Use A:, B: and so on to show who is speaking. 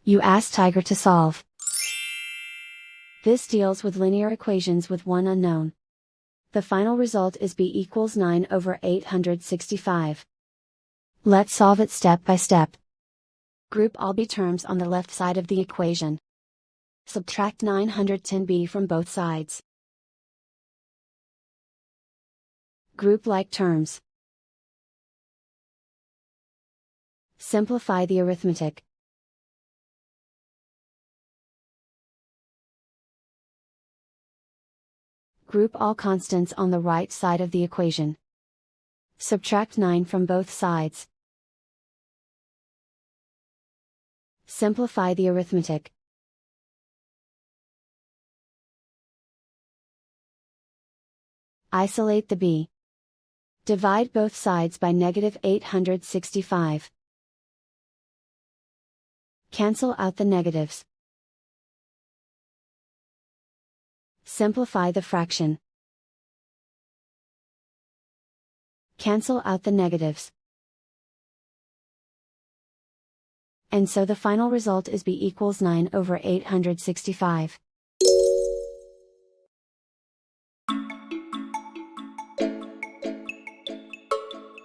A: You ask Tiger to solve. This deals with linear equations with one unknown. The final result is b equals 9/865. Let's solve it step by step. Group all b terms on the left side of the equation. Subtract 910b from both sides. Group like terms. Simplify the arithmetic. Group all constants on the right side of the equation. Subtract 9 from both sides. Simplify the arithmetic. Isolate the b. Divide both sides by -865. Cancel out the negatives. Simplify the fraction. Cancel out the negatives. And so the final result is b equals 9/865.